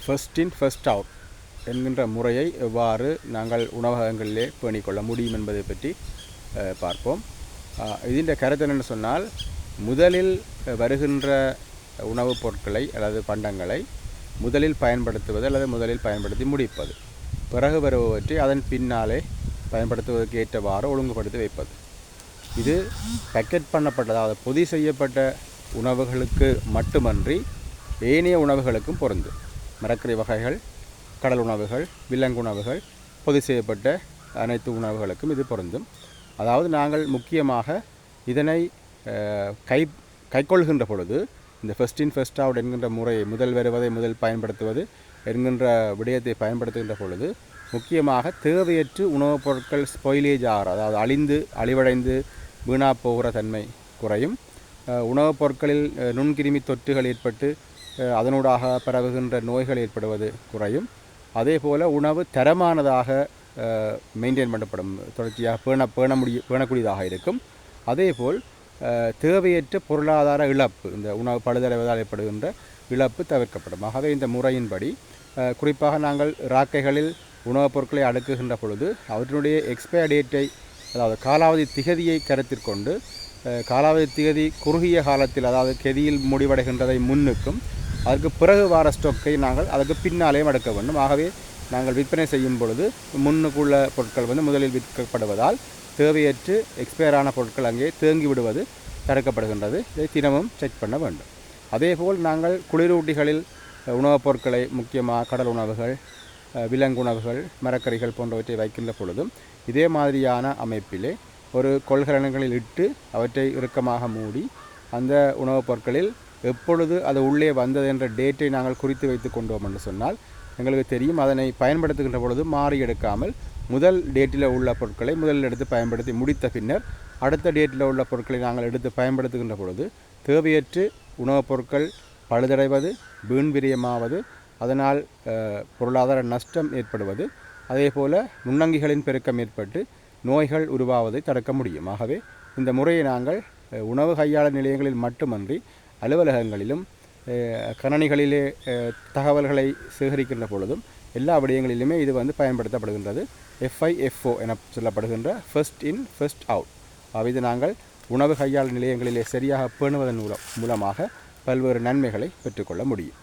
First in first out என்கின்ற முறையை எவ்வாறு நாங்கள் உணவகங்களிலே பேணிக்கொள்ள முடியும் என்பதை பற்றி பார்ப்போம். இதின் கருத்து என்னென்னு சொன்னால், முதலில் வருகின்ற உணவுப் பொருட்களை அல்லது பண்டங்களை முதலில் பயன்படுத்துவது அல்லது முதலில் பயன்படுத்தி முடிப்பது, பிறகு வருவவற்றை அதன் பின்னாலே பயன்படுத்துவதற்கு ஏற்றவாறு ஒழுங்குபடுத்தி வைப்பது. இது பேக்கெட் பண்ணப்பட்ட, அதாவது பொதி செய்யப்பட்ட உணவுகளுக்கு மட்டுமன்றி ஏனைய உணவுகளுக்கும் பொருந்தும். மரக்கறி வகைகள், கடல் உணவுகள், விலங்கு உணவுகள், பொதி செய்யப்பட்ட அனைத்து உணவுகளுக்கும் இது பொருந்தும். அதாவது நாங்கள் முக்கியமாக இதனை கைக்கொள்கின்ற பொழுது, இந்த ஃபர்ஸ்ட் இன் ஃபர்ஸ்ட் அவுட் என்கின்ற முறையை, முதல் வருவதை முதல் பயன்படுத்துவது என்கின்ற விடயத்தை பயன்படுத்துகின்ற பொழுது முக்கியமாக தேவையற்று உணவுப் பொருட்கள் ஸ்பாயிலேஜ் ஆகிற, அதாவது அழிவடைந்து வீணாக போகிற தன்மை குறையும். உணவுப் பொருட்களில் நுண்கிருமி தொற்றுகள் ஏற்பட்டு அதனூடாக பரவுகின்ற நோய்கள் ஏற்படுவது குறையும். அதே போல் உணவு தரமானதாக மெயின்டைன் பண்ணப்படும், தொடர்ச்சியாக பேணக்கூடியதாக இருக்கும். அதேபோல் தேவையற்ற பொருளாதார இழப்பு, இந்த உணவு பழுதடைவதால் ஏற்படுகின்ற இழப்பு தவிர்க்கப்படும். ஆகவே இந்த முறையின்படி குறிப்பாக நாங்கள் இறாக்கைகளில் உணவுப் பொருட்களை அடுக்குகின்ற பொழுது அவற்றினுடைய எக்ஸ்பயர் டேட்டை, அதாவது காலாவதி திகதியை கருத்தில் கொண்டு, காலாவதி திகதி குறுகிய காலத்தில், அதாவது கெதியில் முடிவடைகின்றதை முன்னுக்கும் அதற்கு பிறகு வார ஸ்டோக்கை நாங்கள் அதற்கு பின்னாலேயும் அடுக்க வேண்டும். ஆகவே நாங்கள் விற்பனை செய்யும் பொழுது முன்னுக்குள்ள பொருட்கள் முதலில் விற்கப்படுவதால் தேவையற்று எக்ஸ்பயரான பொருட்கள் அங்கே தேங்கி விடுவது தடுக்கப்படுகின்றது. இதை தினமும் செக் பண்ண வேண்டும். அதேபோல் நாங்கள் குளிரூட்டிகளில் உணவுப் பொருட்களை, முக்கியமாக கடல் உணவுகள், விலங்கு உணவுகள், மரக்கறிகள் போன்றவற்றை வைக்கின்ற பொழுதும் இதே மாதிரியான அமைப்பிலே ஒரு கொள்கலன்களில் இட்டு அவற்றை இறுக்கமாக மூடி அந்த உணவுப் பொருட்களில் எப்பொழுது அது உள்ளே வந்தது என்ற டேட்டை நாங்கள் குறித்து வைத்து கொண்டோம் என்று சொன்னால் எங்களுக்கு தெரியும். அதனை பயன்படுத்துகின்ற பொழுது மாறி எடுக்காமல் முதல் டேட்டில் உள்ள பொருட்களை முதலில் எடுத்து பயன்படுத்தி முடித்த பின்னர் அடுத்த டேட்டில் உள்ள பொருட்களை நாங்கள் எடுத்து பயன்படுத்துகின்ற பொழுது தேவையற்று உணவுப் பொருட்கள் பழுதடைவது, வீண் விரயமாவது, அதனால் பொருளாதார நஷ்டம் ஏற்படுவது, அதே போல் நுண்ணங்கிகளின் பெருக்கம் ஏற்பட்டு நோய்கள் உருவாவதை தடுக்க முடியும். ஆகவே இந்த முறையை நாங்கள் உணவு கையாளர் நிலையங்களில் மட்டுமன்றி அலுவலகங்களிலும் கணனிகளிலே தகவல்களை சேகரிக்கின்ற பொழுதும் எல்லா விடயங்களிலுமே இது பயன்படுத்தப்படுகின்றது. FIFO என சொல்லப்படுகின்ற ஃபர்ஸ்ட் இன் ஃபர்ஸ்ட் அவுட். இது நாங்கள் உணவு கையாளர் நிலையங்களிலே சரியாக பேணுவதன் மூலமாக பல்வேறு நன்மைகளை பெற்றுக்கொள்ள முடியும்.